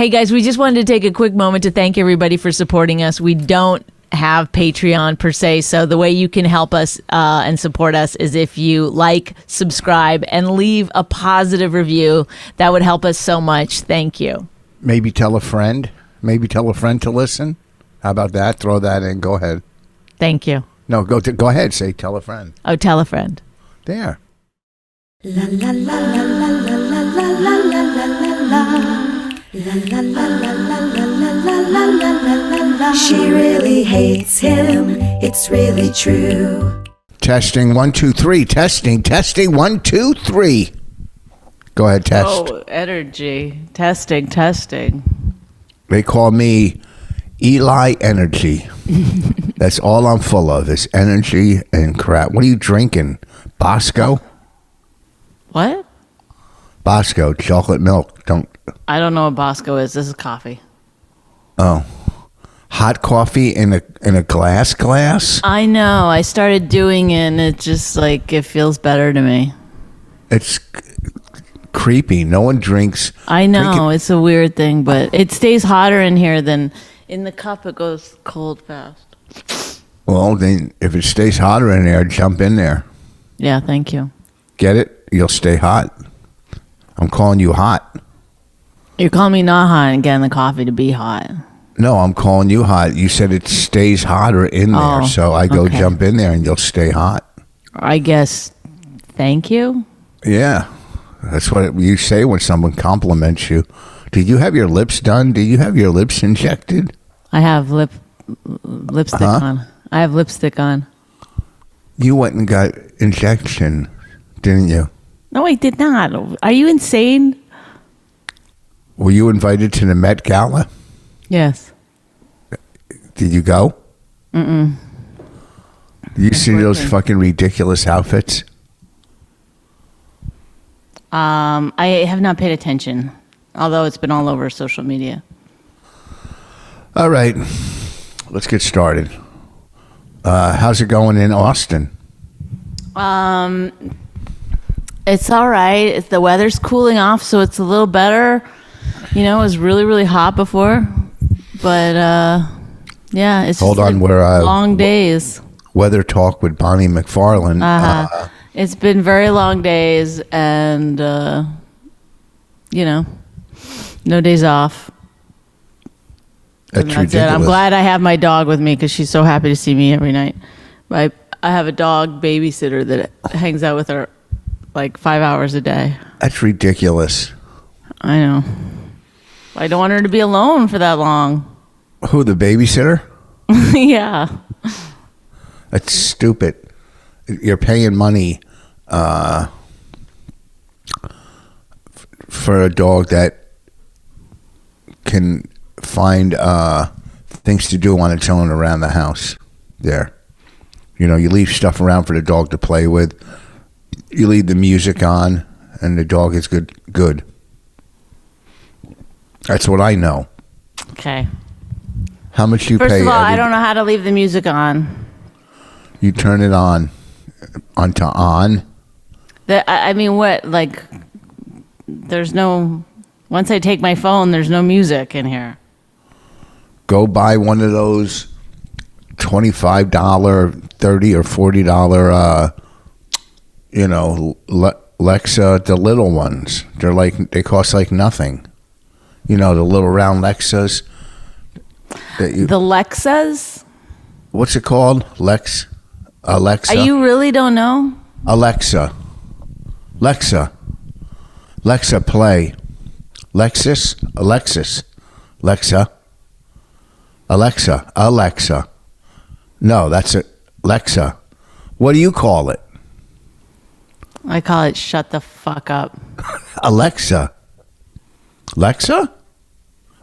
Hey guys, we just wanted to take a quick moment to thank everybody for supporting us. We don't have Patreon per se, so the way you can help us and support us is if you like, subscribe, and leave a positive review. That would help us so much. Thank you. Maybe tell a friend. Maybe tell a friend to listen. How about that? Throw that in. Go ahead. Thank you. No, go ahead. Say tell a friend. Oh, tell a friend. There. La la la la la la la la la la la la. La la la la la la la la la la. She really hates him. It's really true. Testing 1 2 3. Testing 1 2 3. Go ahead, test. Oh, energy. Testing. They call me Eli Energy. That's all I'm full of is energy and crap. What are you drinking? Bosco? What? Bosco, chocolate milk. I don't know what Bosco is. This is coffee. Oh. Hot coffee in a glass? I know. I started doing it, and it just it feels better to me. It's creepy. No one drinks. I know. It's a weird thing, but it stays hotter in here than in the cup. It goes cold fast. Well, then if it stays hotter in there, jump in there. Yeah, thank you. Get it? You'll stay hot. I'm calling you hot. You're calling me not hot and getting the coffee to be hot. No, I'm calling you hot. You said it stays hotter in there, so I go jump in there and you'll stay hot. I guess. Thank you. Yeah, that's what you say when someone compliments you. Did you have your lips done? Did you have your lips injected? I have lipstick on. I have lipstick on. You went and got injection, didn't you? No, I did not. Are you insane? Were you invited to the Met Gala? Yes. Did you go? Mm-mm. Did you see those fucking ridiculous outfits? I have not paid attention, although it's been all over social media. All right. Let's get started. How's it going in Austin? It's all right. The weather's cooling off, so it's a little better. You know, it was really, really hot before. But, yeah, it's Hold just on, we're long days. Weather Talk with Bonnie McFarlane. It's been very long days and, you know, no days off. That's That's ridiculous. it. I'm glad I have my dog with me because she's so happy to see me every night. I have a dog babysitter that hangs out with her 5 hours a day. That's ridiculous. I know. I don't want her to be alone for that long. Who, the babysitter? Yeah. That's stupid. You're paying money for a dog that can find things to do on its own around the house. There. You know, you leave stuff around for the dog to play with. You leave the music on, and the dog is good. That's what I know. Okay. How much you pay? First of all, I don't know how to leave the music on. You turn it on. Onto on? I mean, what? There's no... Once I take my phone, there's no music in here. Go buy one of those $25, $30 or $40, Lexa, the little ones. They cost nothing. You know, the little round Lexas. The Lexas? What's it called? Alexa. You really don't know? Alexa, play. Alexis. Alexa. No, that's it. Lexa. What do you call it? I call it shut the fuck up. Alexa. Lexa?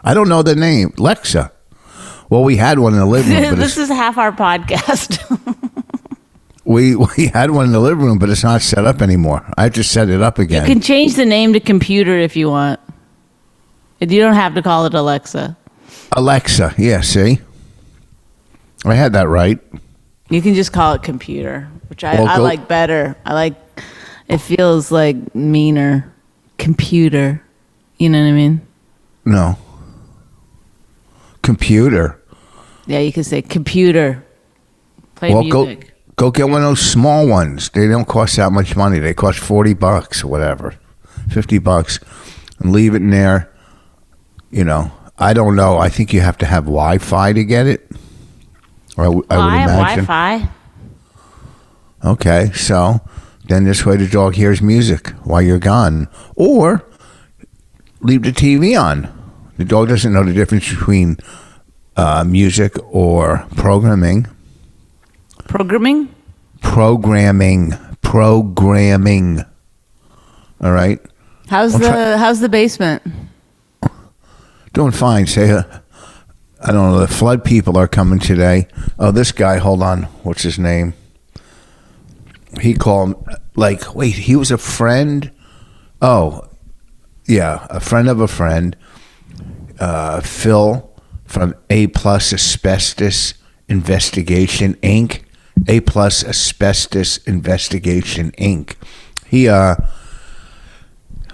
I don't know the name. Lexa. Well, we had one in the living room. But This is half our podcast. we had one in the living room, but it's not set up anymore. I have to set it up again. You can change the name to computer if you want. You don't have to call it Alexa. Alexa. Yeah, see? I had that right. You can just call it computer, which I like better. It feels meaner. Computer. You know what I mean? No. Computer. Yeah, you can say computer. Play Well, music. go get one of those small ones. They don't cost that much money. They cost $40 or whatever, $50, and leave it in there. You know, I don't know. I think you have to have Wi-Fi to get it. Or I would have imagine. Wi-Fi. Okay, so then this way the dog hears music while you're gone, or leave the TV on. The dog doesn't know the difference between music or programming. Programming. All right. How's the basement? Doing fine. Say, I don't know. The flood people are coming today. Oh, this guy. Hold on. What's his name? He called. Like, wait. He was a friend. Oh, yeah, a friend of a friend. Phil from A Plus Asbestos Investigation Inc. A Plus Asbestos Investigation Inc. He,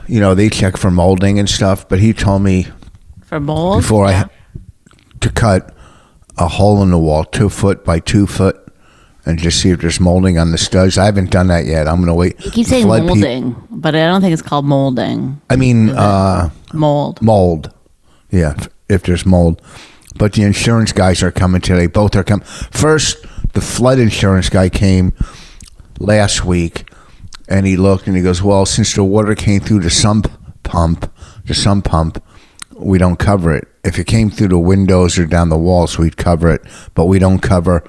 they check for molding and stuff, but he told me For mold? before I had to cut a hole in the wall 2 foot by 2 foot and just see if there's molding on the studs. I haven't done that yet. I'm going to wait. You keep saying molding, but I don't think it's called molding. I mean, Mold. Mold. Yeah, if there's mold. But the insurance guys are coming today. Both are coming. First, the flood insurance guy came last week, and he looked and he goes, well, since the water came through the sump pump, we don't cover it. If it came through the windows or down the walls, we'd cover it, but we don't cover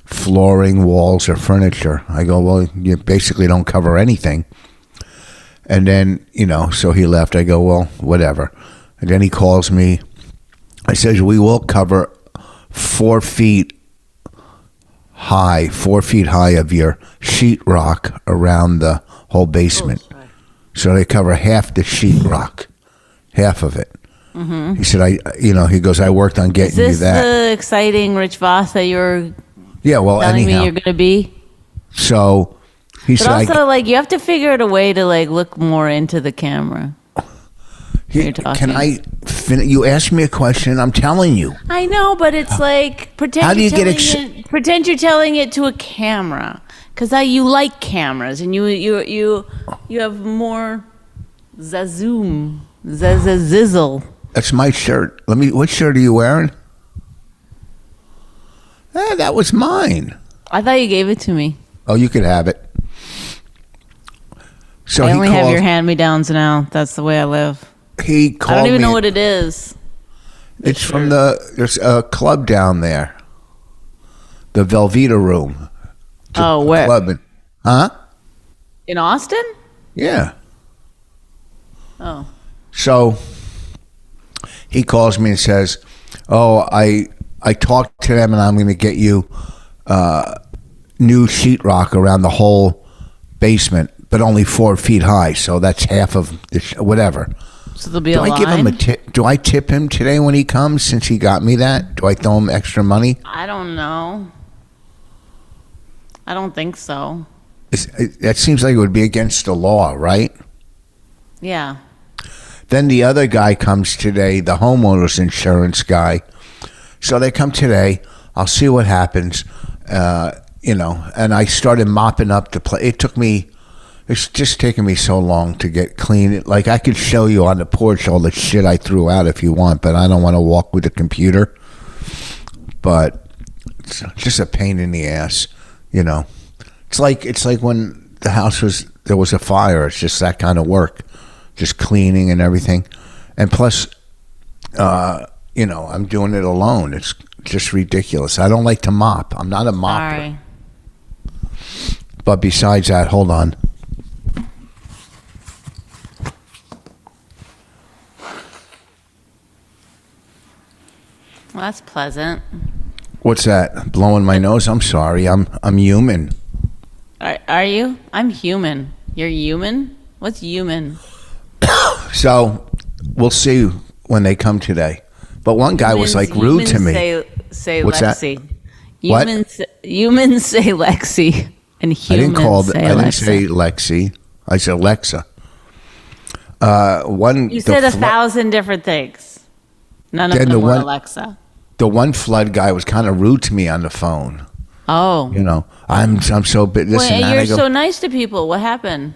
flooring, walls, or furniture. I go, well, you basically don't cover anything. And then, so he left. I go, well, whatever. And then he calls me. I says, we will cover 4 feet high of your sheetrock around the whole basement. So they cover half the sheetrock, half of it. Mm-hmm. He said, he goes, I worked on getting you that. Is this the exciting Rich Voss that you're telling me you're going to be? So he said, but also, you have to figure out a way to, look more into the camera. Can I finish? You asked me a question. I'm telling you. I know, but it's pretend. How do you pretend you're telling it to a camera? Because you like cameras, and you have more zazoom, zizzle. That's my shirt. What shirt are you wearing? That was mine. I thought you gave it to me. Oh, you could have it. So I only have your hand-me-downs now. That's the way I live. He called me. I don't even know what it is. It's from there's a club down there. The Velveeta Room. Oh, where? Club In Austin? Yeah. Oh. So he calls me and says, oh, I talked to them and I'm going to get you new sheetrock around the whole basement, but only 4 feet high. So that's half of whatever. So there'll be a line? Do I tip him today when he comes since he got me that? Do I throw him extra money? I don't know. I don't think so. That seems like it would be against the law, right? Yeah. Then the other guy comes today, the homeowner's insurance guy. So they come today. I'll see what happens, and I started mopping up the place. It's just taken me so long to get clean. Like, I could show you on the porch all the shit I threw out if you want, but I don't want to walk with the computer. But it's just a pain in the ass, It's like when the house there was a fire. It's just that kind of work, just cleaning and everything. And plus, I'm doing it alone. It's just ridiculous. I don't like to mop. I'm not a mopper. Sorry. But besides that, hold on. Well, that's pleasant. What's that? Blowing my nose? I'm sorry. I'm human. Are you? I'm human. You're human? What's human? So we'll see when they come today. But one guy was rude to me. Say What's Lexi. That? Humans say Lexi, and humans I didn't say Alexa. Lexi. I said Lexa. You said 1,000 different things. None of them were Alexa. the one flood guy was kind of rude to me on the phone. Oh. You know, I'm so big. This and that. You're so nice to people. What happened?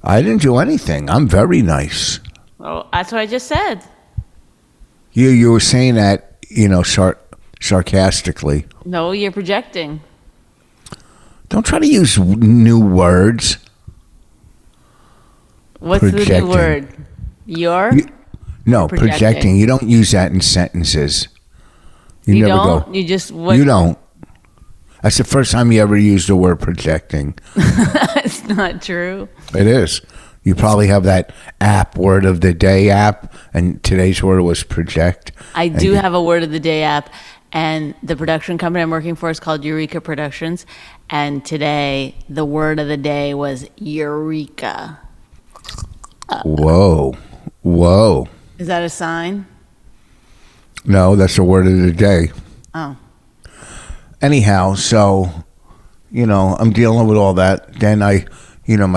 I didn't do anything. I'm very nice. Oh, that's what I just said. You were saying that, you know, sarcastically. No, you're projecting. Don't try to use new words. What's the new word? No, projecting. You don't use that in sentences. You never don't? go. You don't. That's the first time you ever used the word projecting. It's not true. It is. You probably have that word of the day app, and today's word was project. I do have a word of the day app, and the production company I'm working for is called Eureka Productions, and today the word of the day was Eureka. Whoa. Is that a sign? No, that's the word of the day. Oh. Anyhow, so, you know, I'm dealing with all that. Then my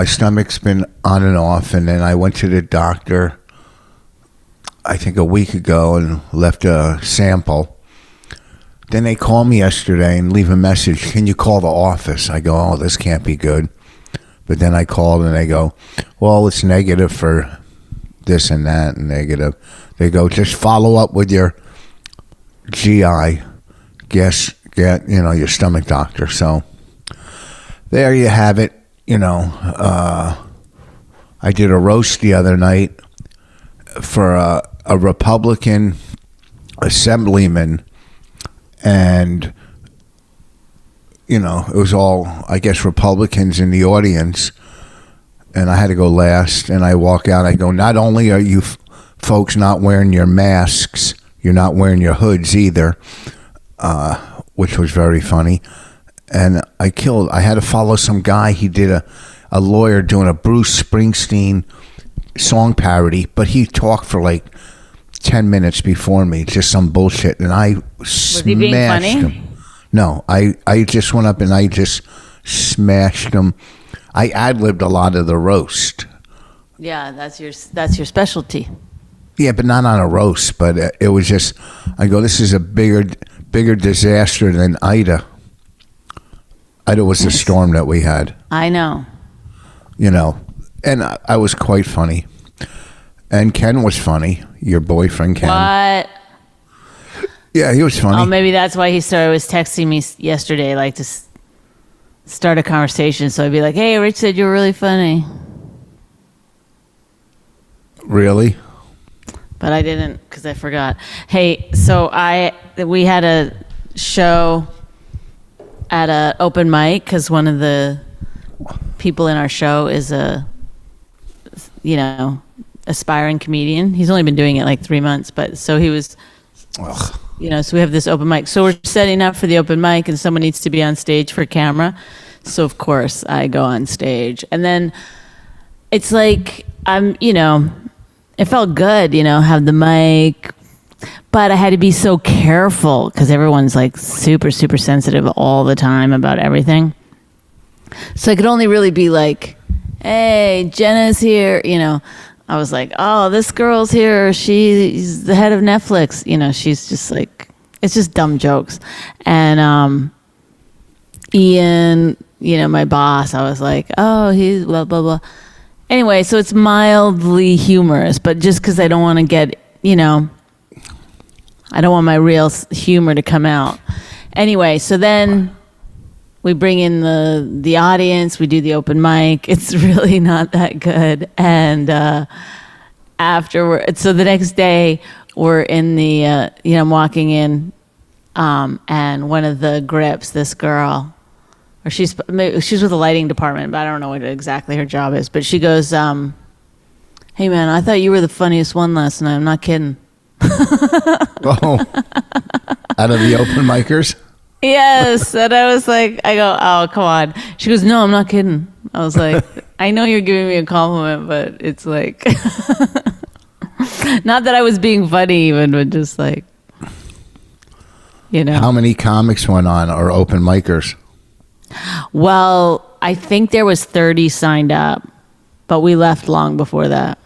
stomach's been on and off, and then I went to the doctor, I think a week ago, and left a sample. Then they called me yesterday and leave a message. Can you call the office? I go, oh, this can't be good. But then I called and they go, well, it's negative for this and that and negative. They go, just follow up with your GI, your stomach doctor. So there you have it. You know, I did a roast the other night for a Republican assemblyman, and you know, it was all, I guess, Republicans in the audience, and I had to go last, and I walk out, I go, not only are you folks not wearing your masks, you're not wearing your hoods either, which was very funny, and I had to follow some guy. He did a lawyer doing a Bruce Springsteen song parody, but he talked for like 10 minutes before me, just some bullshit, and I smashed he being funny? him. No, I just went up and I just smashed him. I ad-libbed a lot of the roast. Yeah, that's your specialty. Yeah, but not on a roast. But it was just, I go, this is a bigger disaster than Ida. Ida was the storm that we had. I know. You know, and I was quite funny. And Ken was funny, your boyfriend Ken. What? Yeah, he was funny. Oh, maybe that's why he was texting me yesterday, like to start a conversation. So I'd be like, hey, Rich said you were really funny. Really? But I didn't, because I forgot. Hey, so we had a show at an open mic, because one of the people in our show is a, aspiring comedian. He's only been doing it like 3 months, but so he was... Ugh. So we have this open mic. So we're setting up for the open mic, and someone needs to be on stage for camera. So of course I go on stage, and then it's like it felt good, have the mic, but I had to be so careful because everyone's like super, super sensitive all the time about everything. So I could only really be like, hey, Jenna's here, I was like, oh, this girl's here. She's the head of Netflix. She's just like, it's just dumb jokes. And Ian, my boss, I was like, oh, he's blah, blah, blah. Anyway, so it's mildly humorous, but just because I don't want to get, I don't want my real humor to come out. Anyway, so then we bring in the audience, we do the open mic. It's really not that good. And afterward, so the next day we're in the, I'm walking in, and one of the grips, this girl, or she's with the lighting department, but I don't know what exactly her job is. But she goes, hey man, I thought you were the funniest one last night. I'm not kidding. Oh, out of the open micers? Yes. And I was like, I go, oh, come on. She goes, no, I'm not kidding. I was like, I know you're giving me a compliment, but it's like, not that I was being funny even, but just like, How many comics went on or open micers? Well, I think there was 30 signed up, but we left long before that.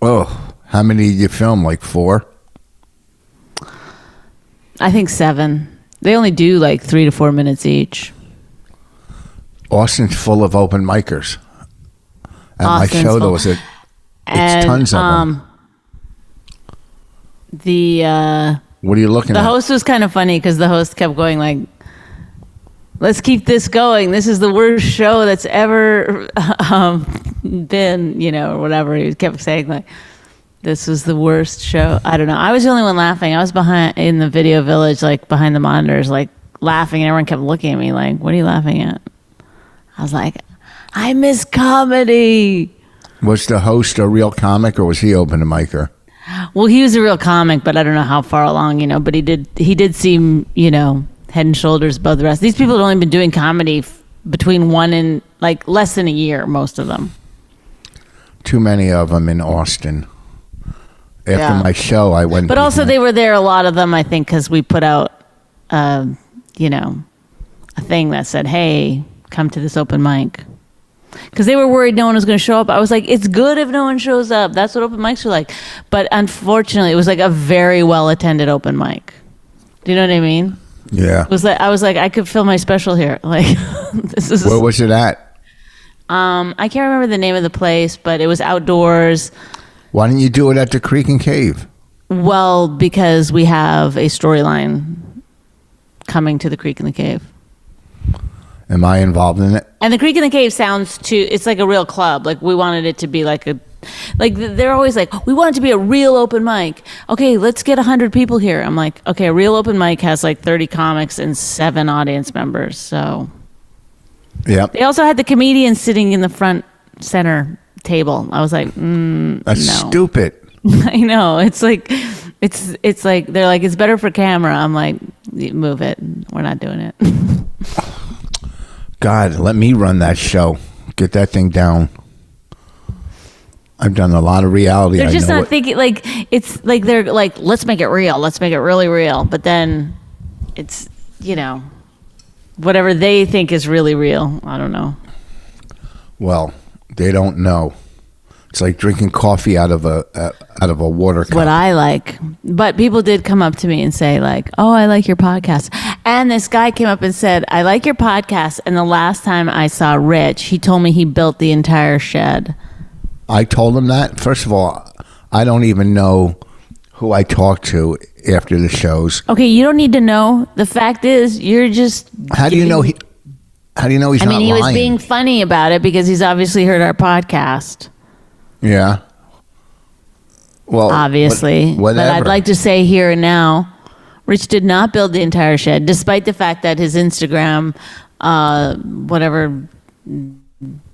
Oh, how many did you film? Like 4? I think 7. They only do like 3 to 4 minutes each. Austin's full of open micers. At Austin's my show, there full. was it's And, tons of them. What are you looking The at? host was kind of funny because the host kept going like, let's keep this going. This is the worst show that's ever been, or whatever. He kept saying like, this was the worst show. I don't know. I was the only one laughing. I was behind in the video village, like behind the monitors, like laughing, and everyone kept looking at me like, what are you laughing at? I was like, I miss comedy. Was the host a real comic, or was he open to micer? Well, he was a real comic, but I don't know how far along, but he did seem, head and shoulders above the rest. These people had only been doing comedy between 1 and like less than a year, most of them. Too many of them in Austin. After my show, I went. But also, they were there, a lot of them, I think, because we put out, a thing that said, hey, come to this open mic. Because they were worried no one was going to show up. I was like, it's good if no one shows up. That's what open mics are like. But unfortunately, it was like a very well-attended open mic. Do you know what I mean? Yeah. It was like, I was like, I could film my special here. Like, this is. Where was it at? I can't remember the name of the place, but it was outdoors. Why didn't you do it at the Creek and Cave? Well, because we have a storyline coming to the Creek and the Cave. Am I involved in it? And the Creek and the Cave sounds it's like a real club. Like we wanted it to be like they're always like, we want it to be a real open mic. Okay, let's get 100 people here. I'm like, okay, a real open mic has like 30 comics and 7 audience members. So yeah. They also had the comedians sitting in the front center table. I was like, That's no. stupid. I know. It's like, it's like, they're like, it's better for camera. I'm like, move it. We're not doing it. God, let me run that show. Get that thing down. I've done a lot of reality. They're just not thinking, like, it's like they're like, let's make it real. Let's make it really real. But then it's, whatever they think is really real. I don't know. Well, they don't know. It's like drinking coffee out of a water cup. What I like. But people did come up to me and say like, oh, I like your podcast. And this guy came up and said, I like your podcast. And the last time I saw Rich, he told me he built the entire shed. I told him that. First of all, I don't even know who I talked to after the shows. Okay, you don't need to know. The fact is, you're just. How do you know he's not lying? I mean, he was being funny about it because he's obviously heard our podcast. Yeah. Well, obviously. whatever. But I'd like to say here and now, Rich did not build the entire shed, despite the fact that his Instagram,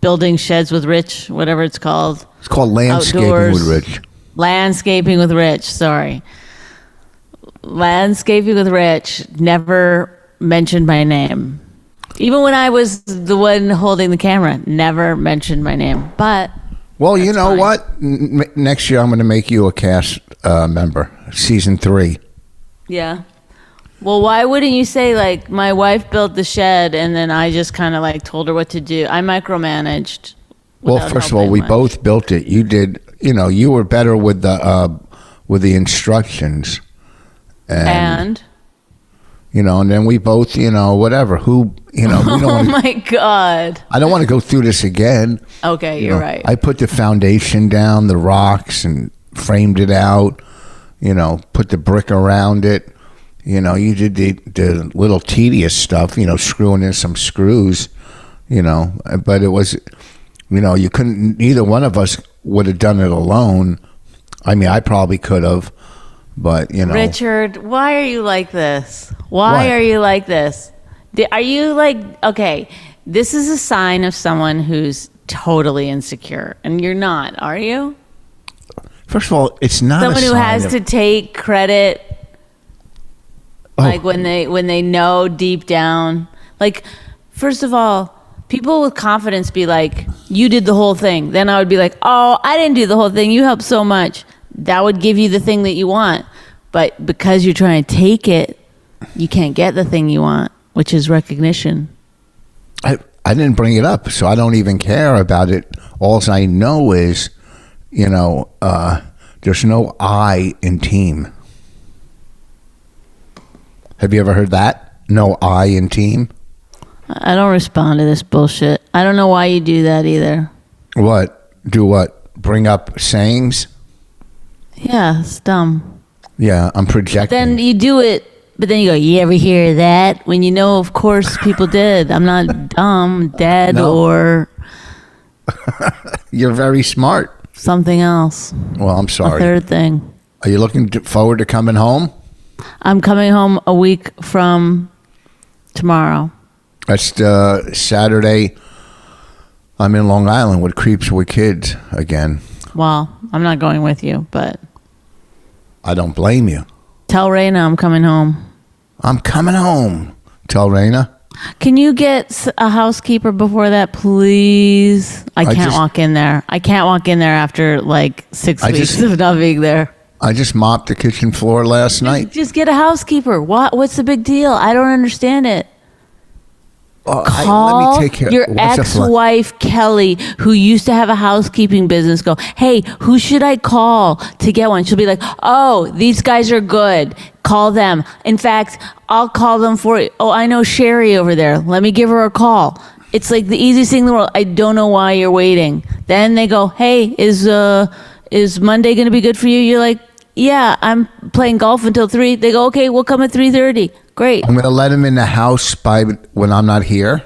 building sheds with Rich, whatever it's called. It's called Landscaping Outdoors. with Rich. Landscaping with Rich, sorry. Landscaping with Rich never mentioned my name. Even when I was the one holding the camera, never mentioned my name. But well, you know fine. what? Next year I'm going to make you a cast member, season 3. yeah. Well, why wouldn't you say like my wife built the shed and then I just kind of like told her what to do? I micromanaged. Well, first of all, we both built it. You did. You were better with the instructions, and and then we both, whatever. Who, we don't. Oh my God! I don't want to go through this again. Okay, you're right. I put the foundation down, the rocks, and framed it out. Put the brick around it. You did the little tedious stuff. Screwing in some screws. But it was. You couldn't. Neither one of us would have done it alone. I mean, I probably could have, but Richard, why are you like this? Why What? are you like this? Are you like, okay, this is a sign of someone who's totally insecure, and you're not, are you? First of all, it's not Someone a who sign has of, to take credit, like when they know deep down. Like, first of all, people with confidence be like, you did the whole thing. Then I would be like, oh, I didn't do the whole thing. You helped so much. That would give you the thing that you want. But because you're trying to take it, you can't get the thing you want, which is recognition. I didn't bring it up, so I don't even care about it. All I know is, there's no I in team. Have you ever heard that? No I in team? I don't respond to this bullshit. I don't know why you do that either. What? Do what? Bring up sayings? Yeah, it's dumb. Yeah, I'm projecting. Then you do it, but then you go, you ever hear that? When you know, of course, people did. I'm not dumb, dead, No. or You're very smart. something else. Well, I'm A sorry. third thing. Are you looking forward to coming home? I'm coming home a week from tomorrow. That's Saturday. I'm in Long Island with Creeps with Kids again. Well, I'm not going with you, but I don't blame you. tell Raina I'm coming home. I'm coming home. Tell Raina. Can you get a housekeeper before that, please? I can't walk in there. I can't walk in there after like 6 weeks of not being there. I just mopped the kitchen floor last night. Just get a housekeeper. What's the big deal? I don't understand it. Let Call me take care. your What's a ex-wife Kelly, who used to have a housekeeping business. Go, hey, who should I call to get one? She'll be like, oh, these guys are good. Call them. In fact, I'll call them for you. Oh, I know Sherry over there. Let me give her a call. It's like the easiest thing in the world. I don't know why you're waiting. Then they go, hey, is Monday going to be good for you? You're like, yeah, I'm playing golf until 3. They go, okay, we'll come at 3:30. Great. I'm going to let him in the house when I'm not here.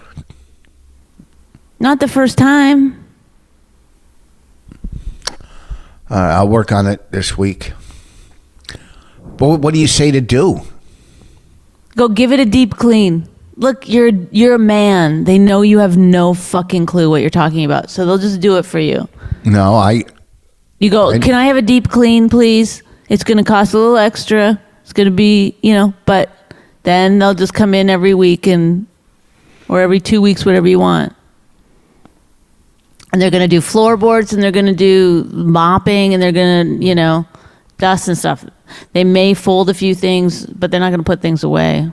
Not the first time. I'll work on it this week. But what do you say to do? Go give it a deep clean. Look, you're a man. They know you have no fucking clue what you're talking about, so they'll just do it for you. No, You go, can I have a deep clean, please? It's going to cost a little extra. It's going to be, but then they'll just come in every week or every 2 weeks, whatever you want. And they're going to do floorboards, and they're going to do mopping, and they're going to, dust and stuff. They may fold a few things, but they're not going to put things away.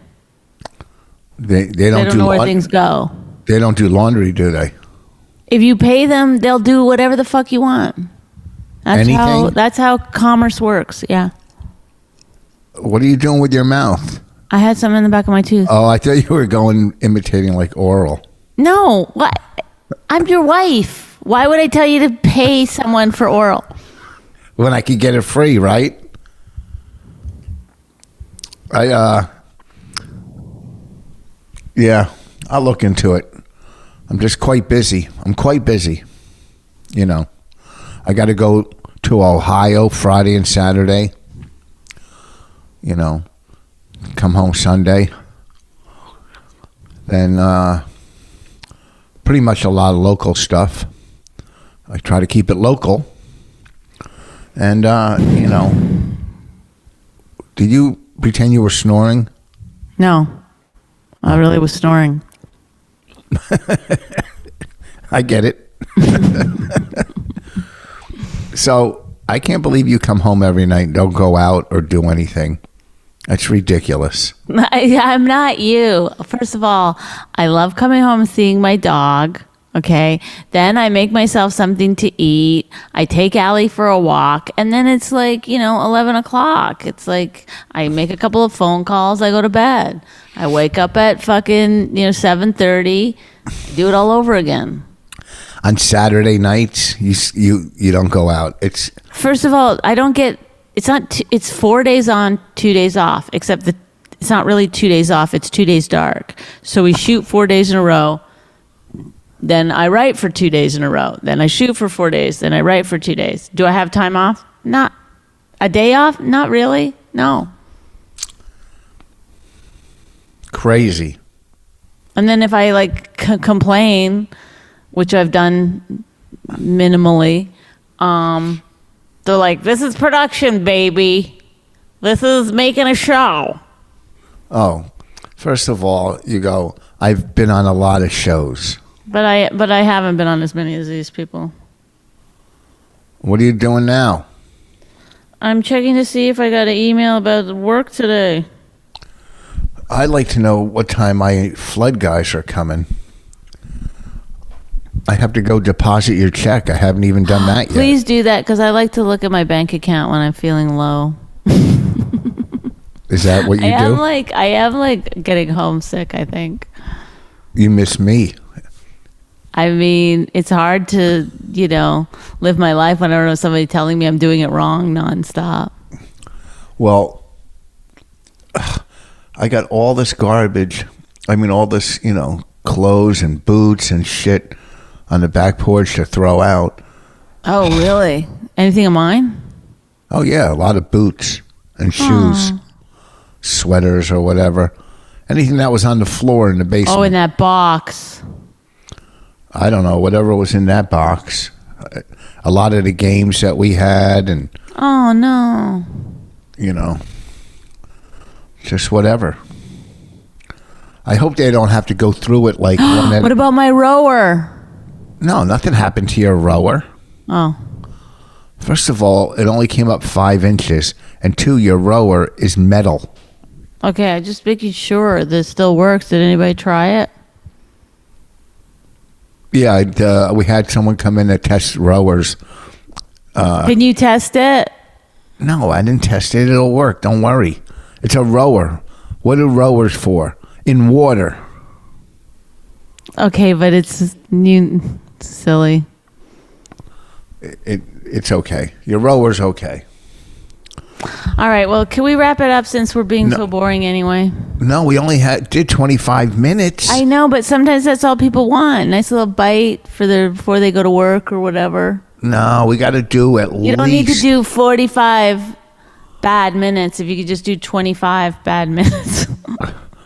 They don't know where things go. They don't do laundry, do they? If you pay them, they'll do whatever the fuck you want. Anything? That's how commerce works. Yeah. What are you doing with your mouth? I had some in the back of my tooth. Oh, I thought you were imitating like oral. No, what? I'm your wife. Why would I tell you to pay someone for oral? When I could get it free, right? Yeah, I'll look into it. I'm just quite busy. I'm quite busy. I got to go to Ohio Friday and Saturday. Come home Sunday. Then pretty much a lot of local stuff. I try to keep it local. And, did you pretend you were snoring? No, I really was snoring. I get it. So I can't believe you come home every night and don't go out or do anything. That's ridiculous. I'm not you. First of all, I love coming home and seeing my dog. Okay. Then I make myself something to eat. I take Allie for a walk. And then it's like, 11 o'clock. It's like I make a couple of phone calls. I go to bed. I wake up at fucking, 7:30. Do it all over again. On Saturday nights, you don't go out. First of all, I don't get, it's 4 days on, 2 days off, except that it's not really 2 days off. It's 2 days dark. So we shoot 4 days in a row. Then I write for 2 days in a row. Then I shoot for 4 days. Then I write for 2 days. Do I have time off? Not. A day off? Not really. No. Crazy. And then if I complain, which I've done minimally, they're like, this is production, baby. This is making a show. Oh, first of all, you go, I've been on a lot of shows. But I haven't been on as many as these people. What are you doing now? I'm checking to see if I got an email about work today. I'd like to know what time my flood guys are coming. I have to go deposit your check. I haven't even done that yet. Please do that, because I like to look at my bank account when I'm feeling low. Is that what you do? I am like getting homesick, I think. You miss me. I mean, it's hard to, live my life when I don't know somebody telling me I'm doing it wrong nonstop. Well, I got all this garbage. I mean, all this, clothes and boots and shit on the back porch to throw out. Oh, really? Anything of mine? Oh, yeah, a lot of boots and shoes, sweaters or whatever. Anything that was on the floor in the basement. Oh, in that box. I don't know, whatever was in that box. A lot of the games that we had and... Oh, no. Just whatever. I hope they don't have to go through it like... What about my rower? No, nothing happened to your rower. Oh. First of all, it only came up 5 inches. And 2, your rower is metal. Okay, I just making sure this still works. Did anybody try it? Yeah, we had someone come in to test rowers. Can you test it? No, I didn't test it. It'll work. Don't worry. It's a rower. What are rowers for? In water. Okay, but it's silly. It's okay. Your rower's okay. All right, well, can we wrap it up since we're being so boring anyway? No, we only did 25 minutes. I know, but sometimes that's all people want. Nice little bite before they go to work or whatever. No, we got to do at least... You don't need to do 45 bad minutes if you could just do 25 bad minutes.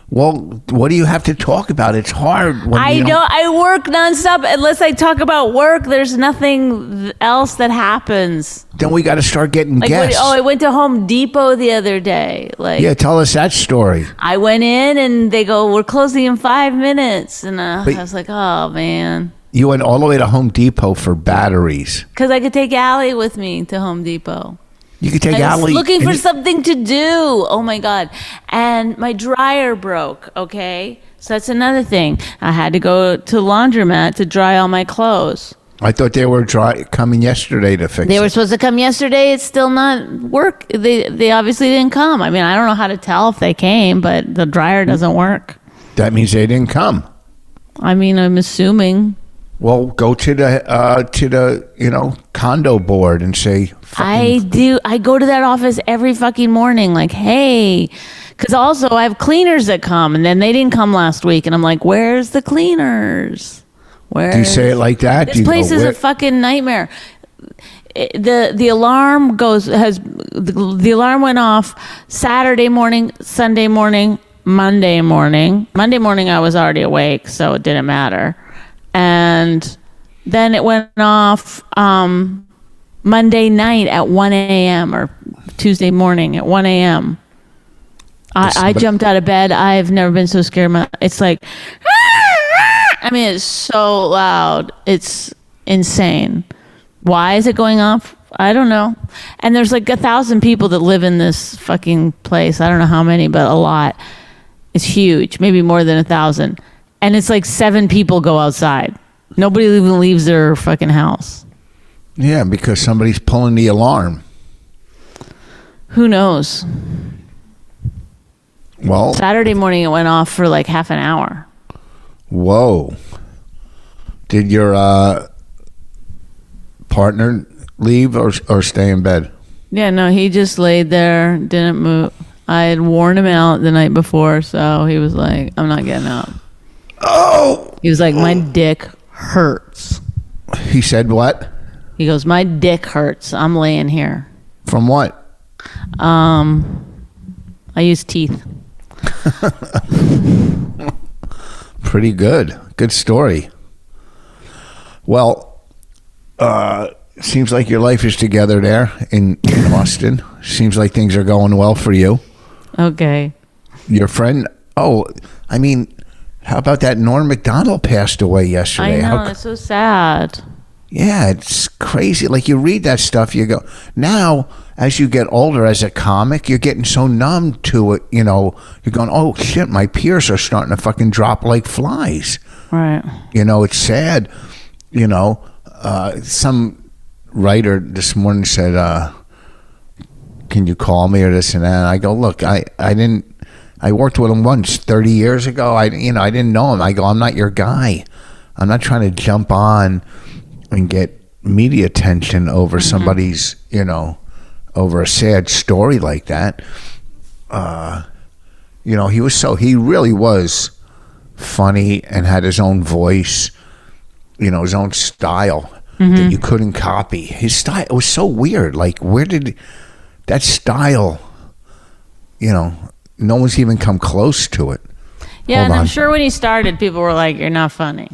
Well, what do you have to talk about? It's hard. When I work nonstop. Unless I talk about work, there's nothing else that happens. Then we got to start getting guests. I went to Home Depot the other day. Yeah, tell us that story. I went in and they go, "We're closing in 5 minutes," and I was like, "Oh man." You went all the way to Home Depot for batteries. Because I could take Allie with me to Home Depot. You could take Allie. I was looking for something to do. Oh my God. And my dryer broke. Okay. So that's another thing. I had to go to the laundromat to dry all my clothes. I thought they were coming yesterday to fix it. They were supposed to come yesterday. It's still not work. They obviously didn't come. I mean, I don't know how to tell if they came, but the dryer doesn't work. That means they didn't come. I mean, I'm assuming. Well, go to the condo board and say. I do. I go to that office every fucking morning. Like, hey, because also I have cleaners that come, and then they didn't come last week, and I'm like, where's the cleaners? Do you say it like that? This place is a fucking nightmare. The alarm the alarm went off Saturday morning, Sunday morning, Monday morning. Monday morning I was already awake, so it didn't matter. And then it went off Monday night at 1 a.m. or Tuesday morning at 1 a.m. I jumped out of bed. I've never been so scared. It's like, I mean, it's so loud. It's insane. Why is it going off? I don't know. And there's like 1,000 people that live in this fucking place. I don't know how many, but a lot. It's huge. Maybe more than 1,000. And it's like 7 people go outside. Nobody even leaves their fucking house. Yeah, because somebody's pulling the alarm. Who knows? Well, Saturday morning it went off for like half an hour. Whoa. Did your partner leave or stay in bed? Yeah, no, he just laid there, didn't move. I had worn him out the night before, so he was like, I'm not getting up. Oh! He was like, my dick hurts. He said what? He goes, my dick hurts. I'm laying here. From what? I use teeth. Pretty good. Good story. Well, seems like your life is together there in Austin. Seems like things are going well for you. Okay. Your friend, I mean, how about that Norm Macdonald passed away yesterday? I know, it's so sad. Yeah, it's crazy. Like you read that stuff, you go, now as you get older as a comic, you're getting so numb to it, you're going, oh shit, my peers are starting to fucking drop like flies. Right. It's sad. Some writer this morning said, can you call me or this and that? And I go, look, I worked with him once 30 years ago. I didn't know him. I go, I'm not your guy. I'm not trying to jump on and get media attention over somebody's, over a sad story like that. He really was funny and had his own voice, his own style that you couldn't copy. His style, it was so weird. Like, where did that style, no one's even come close to it. Yeah, and I'm sure when he started, people were like, you're not funny.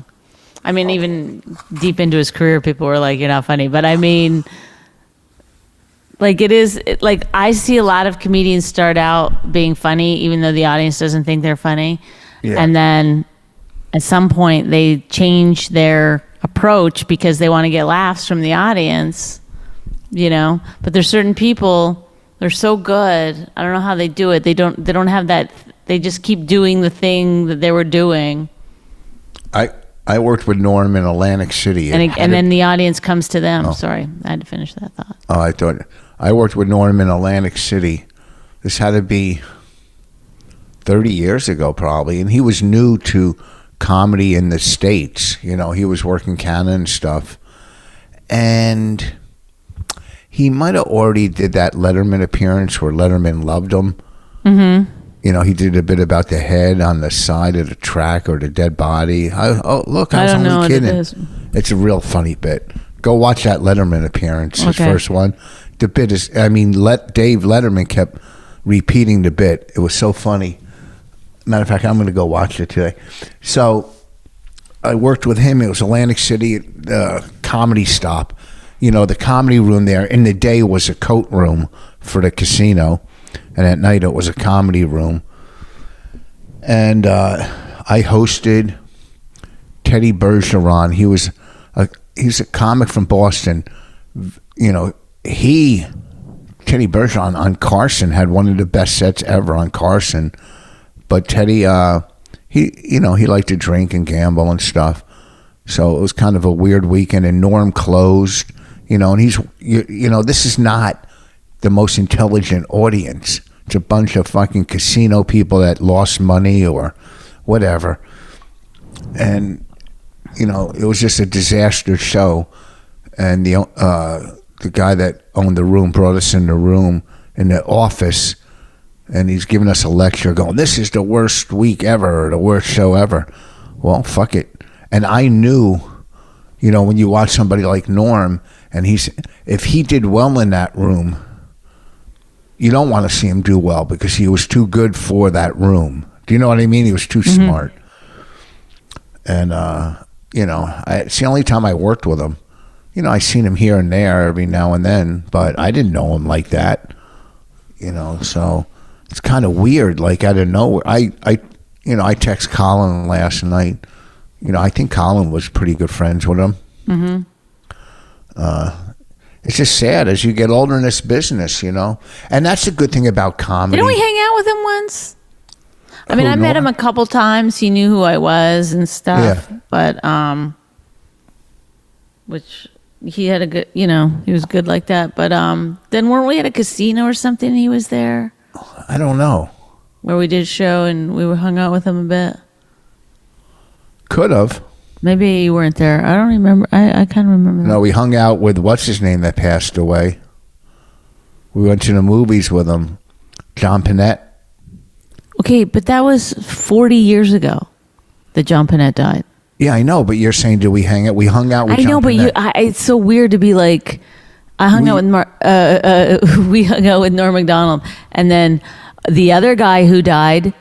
I mean, even deep into his career, people were like, you're not funny. But I mean, like, I see a lot of comedians start out being funny, even though the audience doesn't think they're funny. Yeah. And then at some point they change their approach because they want to get laughs from the audience, but there's certain people, they're so good. I don't know how they do it. They don't have that. They just keep doing the thing that they were doing. I worked with Norm in Atlantic City. And then the audience comes to them. Oh. Sorry, I had to finish that thought. Oh, I worked with Norm in Atlantic City. This had to be 30 years ago probably. And he was new to comedy in the States. He was working Canada and stuff. And he might have already did that Letterman appearance where Letterman loved him. Mm-hmm. He did a bit about the head on the side of the track or the dead body. I was only kidding. It's a real funny bit. Go watch that Letterman appearance, his first one. The bit is, Dave Letterman kept repeating the bit. It was so funny. Matter of fact, I'm going to go watch it today. So I worked with him. It was Atlantic City, the Comedy Stop. The comedy room there in the day was a coat room for the casino. And at night it was a comedy room. And I hosted Teddy Bergeron. He's a comic from Boston. Teddy Bergeron on Carson had one of the best sets ever on Carson. But Teddy, he liked to drink and gamble and stuff. So it was kind of a weird weekend. And Norm closed, and he's, this is not the most intelligent audience. It's a bunch of fucking casino people that lost money or whatever. And, it was just a disaster show. And the guy that owned the room brought us in the room in the office, and he's giving us a lecture going, this is the worst week ever, or the worst show ever. Well, fuck it. And I knew, when you watch somebody like Norm, and if he did well in that room, you don't want to see him do well because he was too good for that room. Do you know what I mean? He was too smart. And, it's the only time I worked with him. I seen him here and there every now and then, but I didn't know him like that. So it's kind of weird, like out of nowhere. I text Colin last night. I think Colin was pretty good friends with him. Mm-hmm. It's just sad as you get older in this business, and that's the good thing about comedy. Didn't we hang out with him once? I met him a couple times. He knew who I was and stuff, but which he had a good, he was good like that. But then weren't we at a casino or something? And he was there. I don't know. Where we did a show and we hung out with him a bit. Could have. Maybe you weren't there. I don't remember. I kind of remember that. No, we hung out with what's his name that passed away. We went to the movies with him, John Panette. Okay, but that was 40 years ago that John Panette died. Yeah, I know, but you're saying, did we hang out? We hung out with John Panette. But it's so weird to be like, we hung out with Norm Macdonald, and then the other guy who died,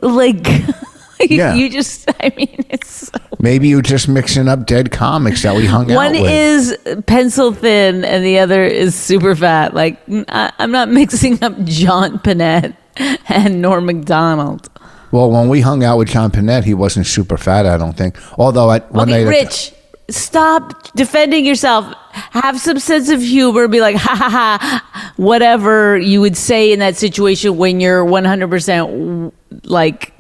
like... Yeah. It's so maybe you're just mixing up dead comics that we hung out with. One is pencil thin and the other is super fat. Like, I'm not mixing up John Panette and Norm Macdonald. Well, when we hung out with John Panette, he wasn't super fat, I don't think. Although Rich, stop defending yourself. Have some sense of humor. Be like, ha ha ha, whatever you would say in that situation when you're 100% like...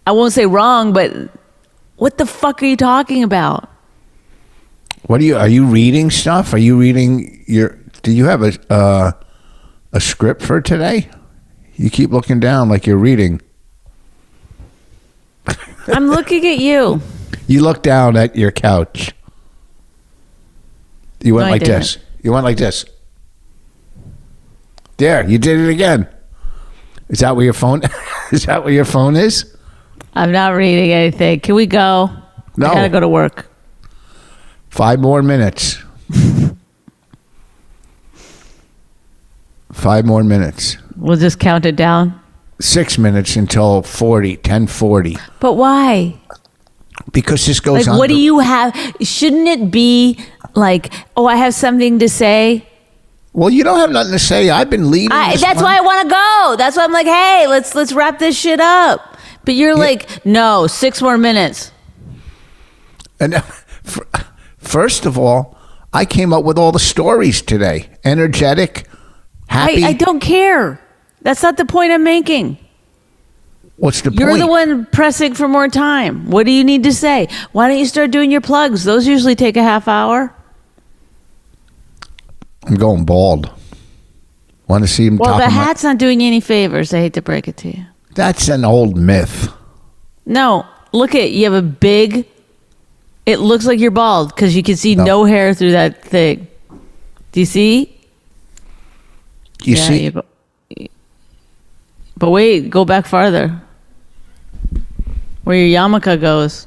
I won't say wrong, but what the fuck are you talking about? Are you reading stuff? Are you reading Do you have a script for today? You keep looking down like you're reading. I'm looking at you. You look down at your couch. You went No, I like didn't. this. You went like this. There, you did it again. Is that where your phone? Is that where your phone is? I'm not reading anything. Can we go? No. I gotta go to work. 5 more minutes. 5 more minutes. We'll just count it down. 6 minutes until 10:40. But why? Because this goes Like, on. what do you have? Shouldn't it be like, oh, I have something to say? Well, you don't have nothing to say. I've been leading. This That's one. why I want to go. That's why I'm like, hey, let's wrap this shit up. But you're like, no, 6 more minutes. And first of all, I came up with all the stories today. Energetic, happy. I don't care. That's not the point I'm making. What's the You're point? the one pressing for more time. What do you need to say? Why don't you start doing your plugs? Those usually take a half hour. I'm going bald. Want to see him Well, top the of my- hat's not doing you any favors. I hate to break it to you. That's an old myth. No, look at you have a big. It looks like you're bald because you can see no hair through that thing. Do you see? You see? But wait, go back farther. Where your yarmulke goes.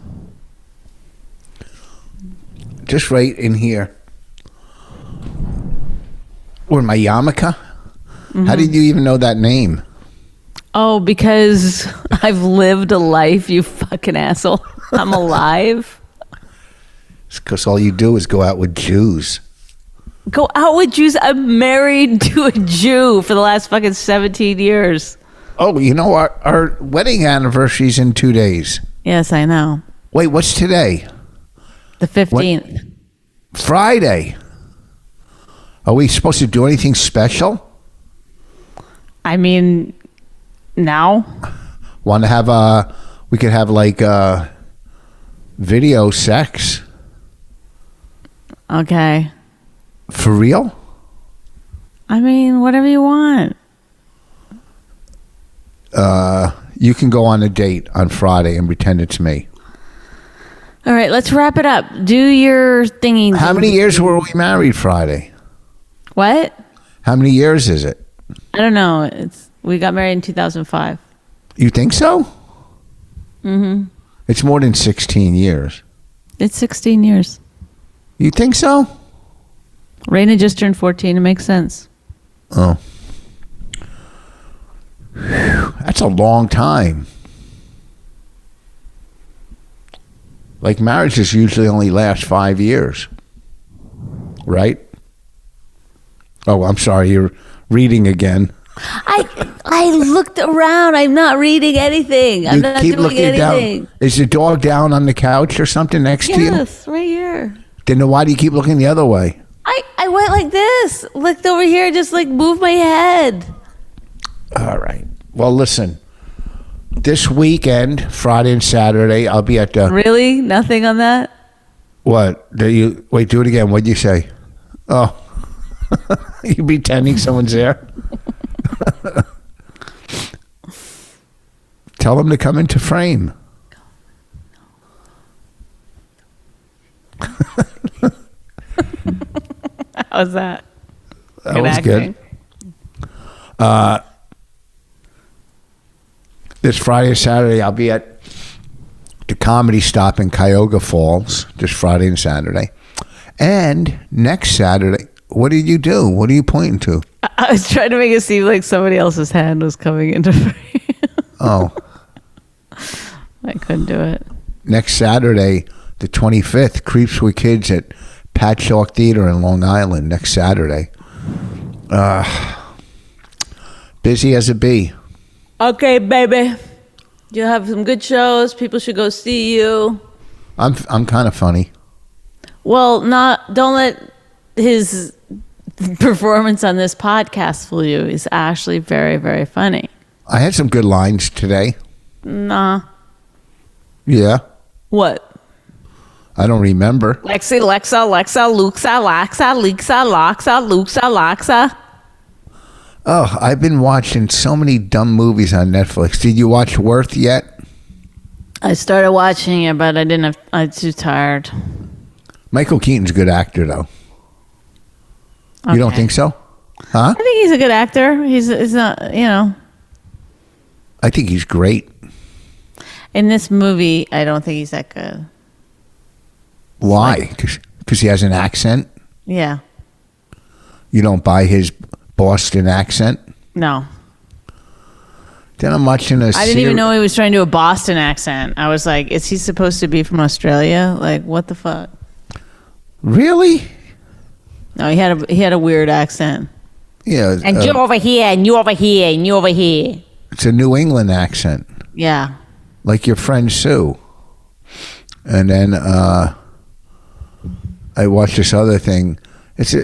Just right in here. Or my yarmulke? How did you even know that name? Oh, because I've lived a life, you fucking asshole. I'm alive. It's because all you do is go out with Jews. Go out with Jews. I'm married to a Jew for the last fucking 17 years. Oh, you know, our wedding anniversary's in 2 days. Yes, I know. Wait, what's today? The 15th. Friday. Are we supposed to do anything special? I mean, now? Want to have we could have like video sex. Okay. For real? I mean, whatever you want. You can go on a date on Friday and pretend it's me. All right, let's wrap it up. Do your thingy. How many years were we married Friday? What? How many years is it? I don't know. We got married in 2005. You think so? Mm-hmm. It's more than 16 years. It's 16 years. You think so? Raina just turned 14. It makes sense. Oh. That's a long time. Like marriages usually only last 5 years. Right? Oh, I'm sorry. You're reading again. I looked around. I'm not reading anything. I'm not doing anything. down. Is the dog down on the couch or something next to you? Yes, right here. Then why do you keep looking the other way? I went like this. Looked over here, just like moved my head. All right. Well, listen. This weekend, Friday and Saturday, I'll be at the... Really? Nothing on that? What? Wait, do it again. What'd you say? Oh. You pretending someone's there? Tell them to come into frame. How's that? That was acting. good. This Friday and Saturday, I'll be at the Comedy Stop in Cuyahoga Falls, this Friday and Saturday. And next Saturday, what did you do? What are you pointing to? I was trying to make it seem like somebody else's hand was coming into frame. Oh. I couldn't do it. Next Saturday, the 25th, Creeps with Kids at Patchogue Theater in Long Island, next Saturday. Busy as a bee. Okay, baby. You have some good shows. People should go see you. I'm kind of funny. Well, don't let his performance on this podcast fool you. He's actually very, very funny. I had some good lines today. Nah. Yeah. What? I don't remember. Lexi, Lexa, Lexa, Luxa, Laxa, Lexa, Loxa, Luxa, Loxa. Oh, I've been watching so many dumb movies on Netflix. Did you watch Worth yet? I started watching it, but I didn't have. I was too tired. Michael Keaton's a good actor, though. You don't think so? Huh? I think he's a good actor. He's not, I think he's great. In this movie, I don't think he's that good. Why? Because he has an accent? Yeah. You don't buy his Boston accent? No. Then I'm watching I didn't even know he was trying to do a Boston accent. I was like, is he supposed to be from Australia? Like, what the fuck? Really? No, he had a weird accent. Yeah. And you over here, and you over here, and you over here. It's a New England accent. Yeah. Like your friend Sue. And then I watched this other thing. It's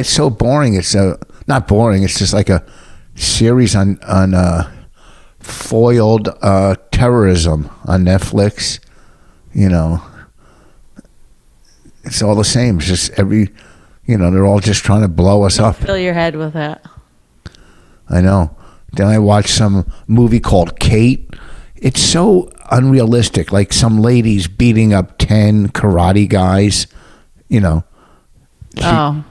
so boring. It's not boring. It's just like a series on foiled terrorism on Netflix. It's all the same. It's just they're all just trying to blow us up. Fill your head with that. I know. Then I watched some movie called Kate. It's so unrealistic. Like some ladies beating up 10 karate guys, Oh.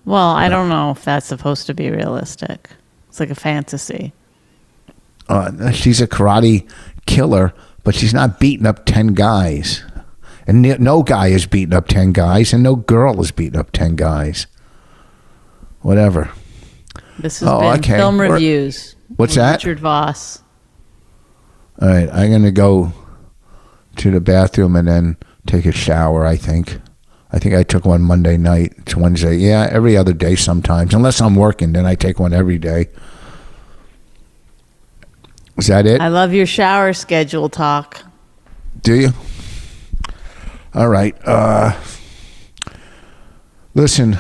Well, I don't know if that's supposed to be realistic. It's like a fantasy. She's a karate killer, but she's not beating up 10 guys. And no guy is beating up 10 guys, and no girl is beating up 10 guys. Whatever. This has been Film Reviews. What's that? Richard Voss. All right, I'm going to go to the bathroom and then take a shower, I think. I think I took one Monday night. It's Wednesday. Yeah, every other day sometimes. Unless I'm working, then I take one every day. Is that it? I love your shower schedule talk. Do you? All right. Listen.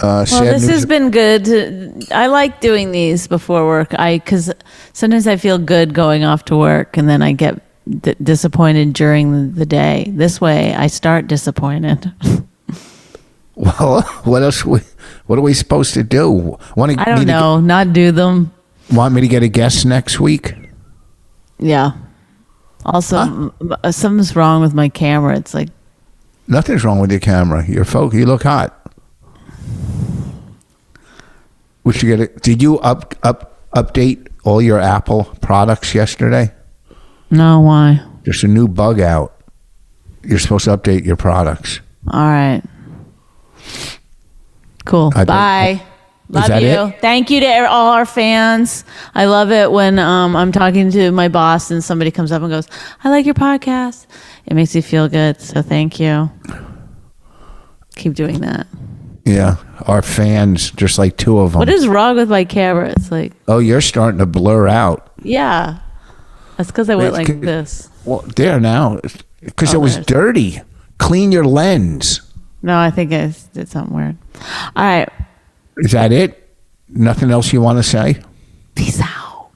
Well, this has been good. I like doing these before work. Because sometimes I feel good going off to work, and then I get disappointed during the day. This way, I start disappointed. Well, what else? What are we supposed to do? I don't know. Not do them. Want me to get a guest next week? Yeah. Also, something's wrong with my camera. It's like nothing's wrong with your camera. You look hot. We should get it. Did you update all your Apple products yesterday? No, why? There's a new bug out. You're supposed to update your products. All right. Cool. Bye. Love you. It? Thank you to all our fans. I love it when I'm talking to my boss and somebody comes up and goes, I like your podcast. It makes me feel good. So thank you. Keep doing that. Yeah. Our fans, just like two of them. What is wrong with my camera? It's like, oh, you're starting to blur out. Yeah. That's because I went like this. Well, there now. Because it was dirty. Clean your lens. No, I think I did something weird. All right. Is that it? Nothing else you want to say? Peace out.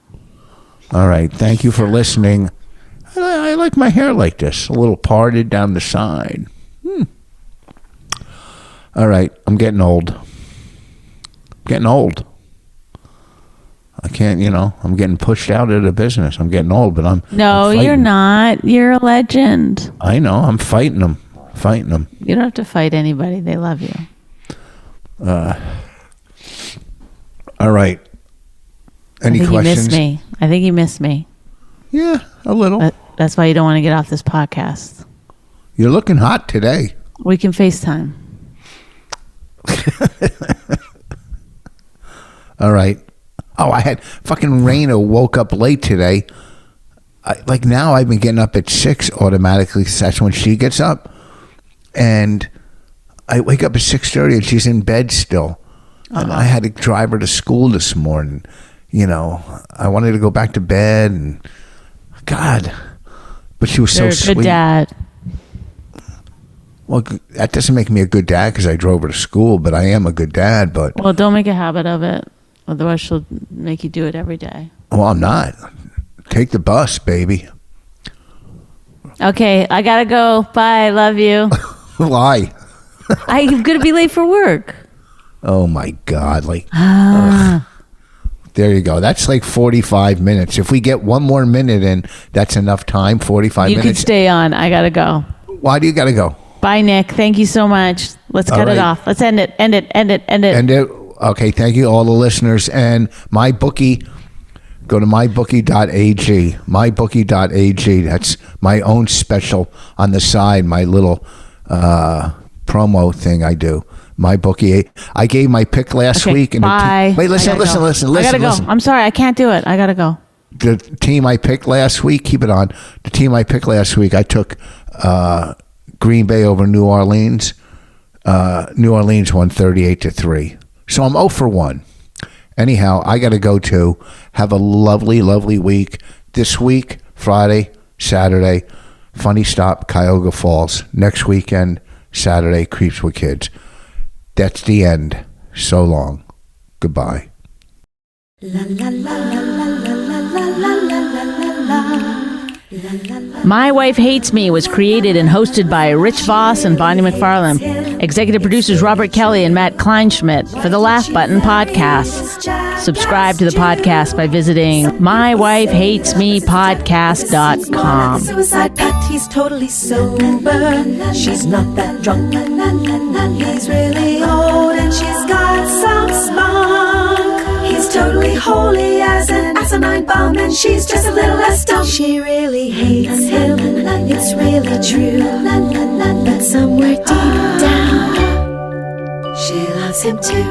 All right. Thank you for listening. I like my hair like this, a little parted down the side. All right. I'm getting old. I can't, I'm getting pushed out of the business. I'm getting old, but I'm you're not. You're a legend. I know. I'm fighting them. You don't have to fight anybody. They love you. All right. Any questions? You missed me. I think you missed me. Yeah, a little. That's why you don't want to get off this podcast. You're looking hot today. We can FaceTime. All right. Oh, I had fucking Raina woke up late today. Now I've been getting up at 6 automatically. That's when she gets up. And I wake up at 6:30 and she's in bed still. And I had to drive her to school this morning. I wanted to go back to bed and God, but she was so sweet. You're a good dad. Well, that doesn't make me a good dad because I drove her to school, but I am a good dad. But well, don't make a habit of it. Otherwise, she'll make you do it every day. Well, I'm not. Take the bus, baby. Okay, I gotta go. Bye. Love you. Why? I'm gonna be late for work. Oh my God! There you go. That's like 45 minutes. If we get one more minute in, that's enough time. 45 You minutes. can stay on. I gotta go. Why do you got to go? Bye, Nick. Thank you so much. Let's cut it off. Let's end it. End it. Okay. Thank you, all the listeners. And MyBookie, go to mybookie.ag. Mybookie.ag. That's my own special on the side, my little promo thing I do. MyBookie. I gave my pick last week. And bye. Wait, listen. I gotta go. I'm sorry. I can't do it. I gotta go. The team I picked last week, keep it on. The team I picked last week, I took Green Bay over New Orleans. New Orleans won 38-3. So I'm 0 for 1. Anyhow, I got to go too. Have a lovely, lovely week. This week, Friday, Saturday, Funny Stop, Cuyahoga Falls. Next weekend, Saturday, Creeps with Kids. That's the end. So long. Goodbye. My Wife Hates Me was created and hosted by Rich Voss and Bonnie McFarlane. Executive producers Robert Kelly and Matt Kleinschmidt for the Laugh Button podcast. Subscribe to the podcast by visiting mywifehatesmepodcast.com. Suicide pact, he's totally sober. She's not that drunk. He's really old and she's got some spunk. He's totally holy as an asinine bomb, and she's just a little less dumb. She really hates him, it's really true. But somewhere deep down, she loves him too.